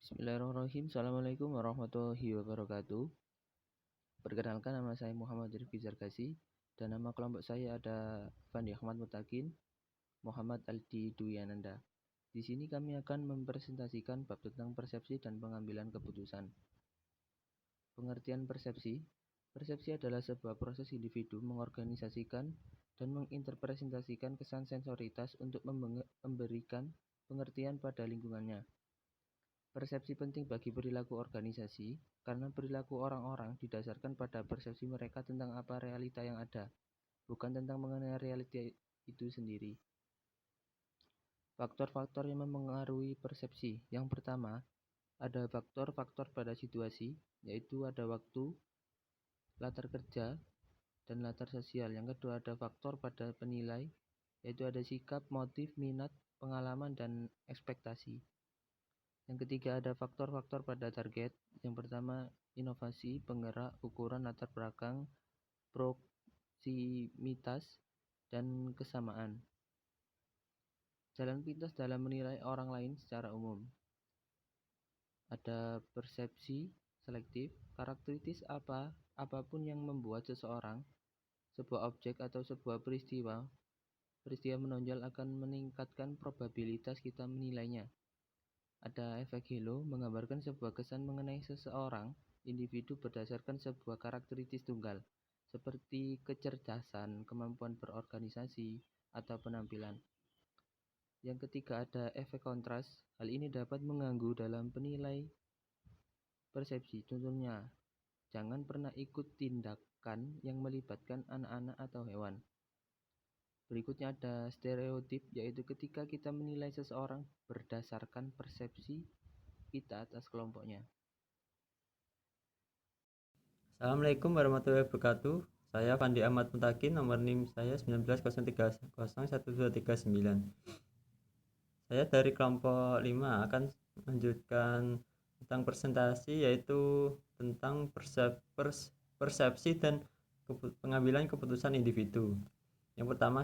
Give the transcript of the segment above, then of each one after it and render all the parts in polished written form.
Bismillahirrahmanirrahim. Assalamualaikum warahmatullahi wabarakatuh. Perkenalkan, nama saya Muhammad Rifki Zarkasi dan nama kelompok saya ada Fandi Ahmad Mutakin, Muhammad Aldi Duyananda. Di sini kami akan mempresentasikan bab tentang persepsi dan pengambilan keputusan. Pengertian persepsi. Persepsi adalah sebuah proses individu mengorganisasikan dan menginterpretasikan kesan sensoritas untuk memberikan pengertian pada lingkungannya. Persepsi penting bagi perilaku organisasi, karena perilaku orang-orang didasarkan pada persepsi mereka tentang apa realita yang ada, bukan tentang mengenai realita itu sendiri. Faktor-faktor yang mempengaruhi persepsi. Yang pertama, ada faktor-faktor pada situasi, yaitu ada waktu, latar kerja, dan latar sosial. Yang kedua, ada faktor pada penilai, yaitu ada sikap, motif, minat, pengalaman, dan ekspektasi. Yang ketiga, ada faktor-faktor pada target. Yang pertama, inovasi, penggerak, ukuran, latar belakang, proksimitas, dan kesamaan. Jalan pintas dalam menilai orang lain secara umum. Ada persepsi selektif, karakteristik apapun yang membuat seseorang, sebuah objek atau sebuah peristiwa menonjol akan meningkatkan probabilitas kita menilainya. Ada efek halo, menggambarkan sebuah kesan mengenai seseorang individu berdasarkan sebuah karakteristik tunggal, seperti kecerdasan, kemampuan berorganisasi, atau penampilan. Yang ketiga, ada efek kontras. Hal ini dapat mengganggu dalam penilai persepsi. Contohnya, jangan pernah ikut tindakan yang melibatkan anak-anak atau hewan. Berikutnya ada stereotip, yaitu ketika kita menilai seseorang berdasarkan persepsi kita atas kelompoknya. Assalamualaikum warahmatullahi wabarakatuh. Saya Fandi Ahmad Mutakin, nomor NIM saya 19030139. Saya dari kelompok 5 akan melanjutkan tentang presentasi, yaitu tentang persepsi dan pengambilan keputusan individu. Yang pertama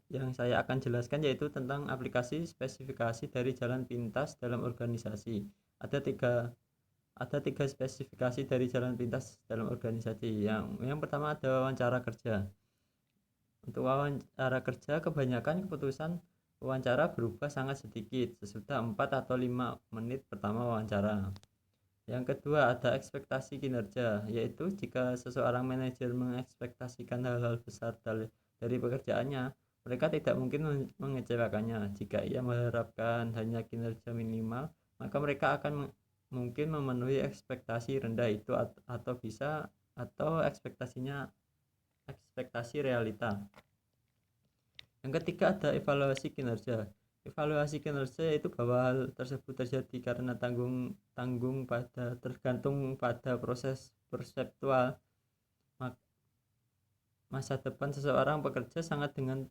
yang saya akan jelaskan yaitu tentang aplikasi spesifikasi dari jalan pintas dalam organisasi. Ada tiga spesifikasi dari jalan pintas dalam organisasi. Yang pertama ada wawancara kerja. Untuk wawancara kerja, kebanyakan keputusan wawancara berubah sangat sedikit sesudah 4 atau 5 menit pertama wawancara. Yang kedua ada ekspektasi kinerja, yaitu jika seseorang manajer mengekspektasikan hal-hal besar dari pekerjaannya, mereka tidak mungkin mengecewakannya. Jika ia mengharapkan hanya kinerja minimal, maka mereka akan mungkin memenuhi ekspektasi rendah itu atau ekspektasi realita. Yang ketiga ada evaluasi kinerja. Evaluasi kinerja itu bahwa hal tersebut terjadi karena tergantung pada proses perseptual masa depan seseorang pekerja sangat dengan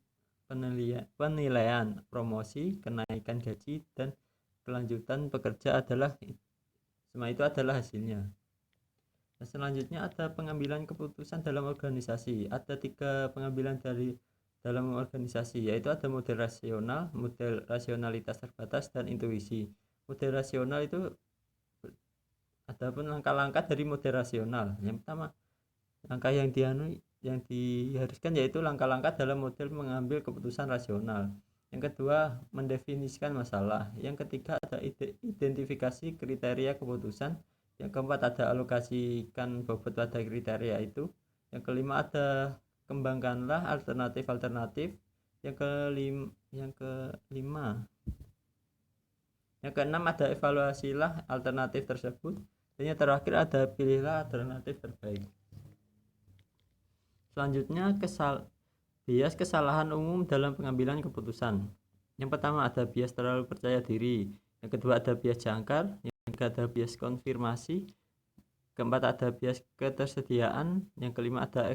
penilaian, promosi, kenaikan gaji, dan kelanjutan pekerja semua itu adalah hasilnya. Nah, selanjutnya ada pengambilan keputusan dalam organisasi. Ada 3 pengambilan dalam organisasi, yaitu ada model rasionalitas terbatas, dan intuisi. Model rasional itu ada pun langkah-langkah dari model rasional. Yang pertama, langkah yang diharuskan yaitu langkah-langkah dalam model mengambil keputusan rasional. Yang kedua, mendefinisikan masalah. Yang ketiga ada identifikasi kriteria keputusan. Yang keempat ada alokasikan bobot pada kriteria itu. Yang kelima ada kembangkanlah alternatif. Yang keenam ada evaluasilah alternatif tersebut. Dan yang terakhir ada pilihlah alternatif terbaik. Selanjutnya bias kesalahan umum dalam pengambilan keputusan. Yang pertama ada bias terlalu percaya diri. Yang kedua ada bias jangkar. Yang ketiga ada bias konfirmasi. Keempat ada bias ketersediaan. Yang kelima ada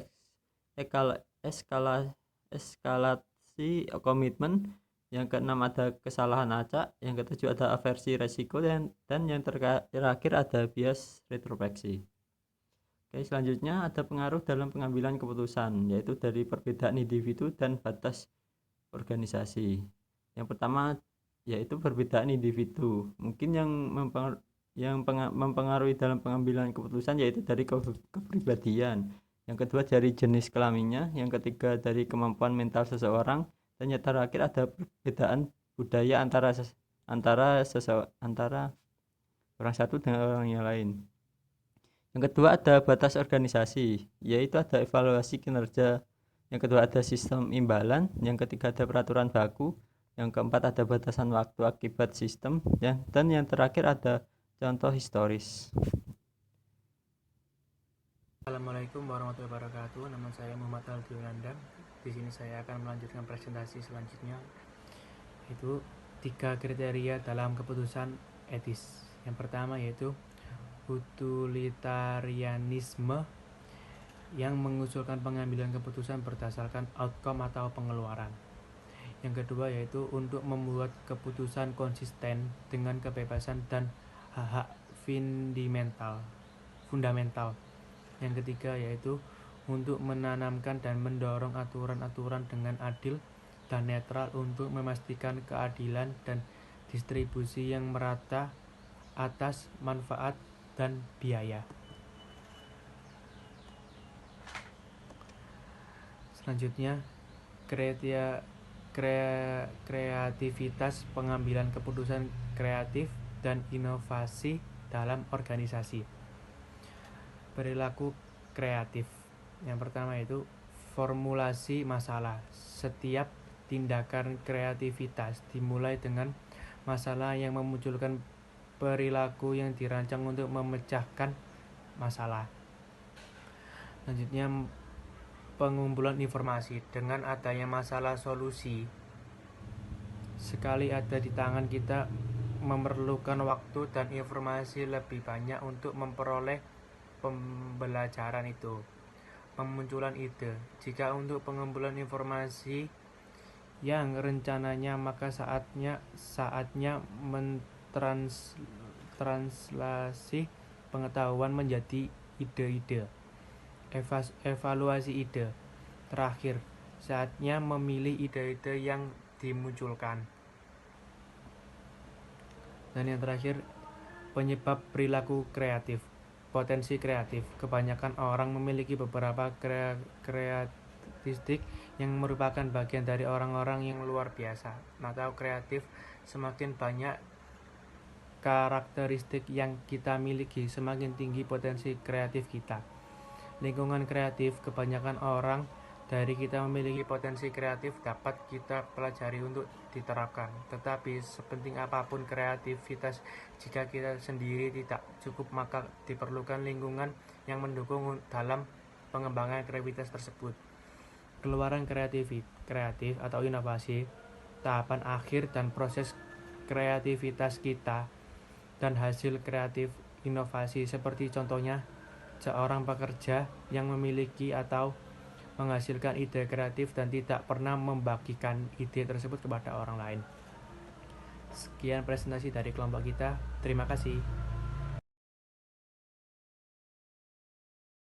eskalasi komitmen. Yang keenam ada kesalahan acak. Yang ketujuh ada aversi resiko, dan yang terakhir ada bias retrospeksi. Oke, selanjutnya ada pengaruh dalam pengambilan keputusan, yaitu dari perbedaan individu dan batas organisasi. Yang pertama yaitu perbedaan individu. Mungkin yang mempengaruhi dalam pengambilan keputusan yaitu dari kepribadian. Yang kedua dari jenis kelaminnya, yang ketiga dari kemampuan mental seseorang, dan yang terakhir ada perbedaan budaya antara orang satu dengan orang yang lain. Yang kedua ada batas organisasi, yaitu ada evaluasi kinerja. Yang kedua ada sistem imbalan, yang ketiga ada peraturan baku, yang keempat ada batasan waktu akibat sistem, dan yang terakhir ada contoh historis. Assalamualaikum warahmatullahi wabarakatuh. Nama saya Muhammad Aldi Yunanda. Di sini saya akan melanjutkan presentasi selanjutnya, yaitu 3 kriteria dalam keputusan etis. Yang pertama yaitu utilitarianisme, yang mengusulkan pengambilan keputusan berdasarkan outcome atau pengeluaran. Yang kedua yaitu untuk membuat keputusan konsisten dengan kebebasan dan hak-hak fundamental. Yang ketiga yaitu untuk menanamkan dan mendorong aturan-aturan dengan adil dan netral untuk memastikan keadilan dan distribusi yang merata atas manfaat dan biaya. Selanjutnya, kreativitas pengambilan keputusan kreatif dan inovasi dalam organisasi. Perilaku kreatif. Yang pertama itu formulasi masalah. Setiap tindakan kreativitas dimulai dengan masalah yang memunculkan perilaku yang dirancang untuk memecahkan masalah. Selanjutnya, pengumpulan informasi. Dengan adanya masalah solusi sekali ada di tangan, kita memerlukan waktu dan informasi lebih banyak untuk memperoleh pembelajaran itu. Pemunculan ide. Jika untuk pengumpulan informasi yang rencananya, maka saatnya mentranslasi pengetahuan menjadi ide-ide. Evaluasi ide. Terakhir, saatnya memilih ide-ide yang dimunculkan. Dan yang terakhir, penyebab perilaku kreatif. Potensi kreatif. Kebanyakan orang memiliki beberapa karakteristik yang merupakan bagian dari orang-orang yang luar biasa. Atau kreatif, semakin banyak karakteristik yang kita miliki, semakin tinggi potensi kreatif kita. Lingkungan kreatif. Kebanyakan orang dari kita memiliki potensi kreatif dapat kita pelajari untuk diterapkan. Tetapi sepenting apapun kreativitas, jika kita sendiri tidak cukup, maka diperlukan lingkungan yang mendukung dalam pengembangan kreativitas tersebut. Keluaran kreatif atau inovasi, tahapan akhir dan proses kreativitas kita dan hasil kreatif inovasi, seperti contohnya seorang pekerja yang memiliki atau menghasilkan ide kreatif dan tidak pernah membagikan ide tersebut kepada orang lain. Sekian presentasi dari kelompok kita. Terima kasih.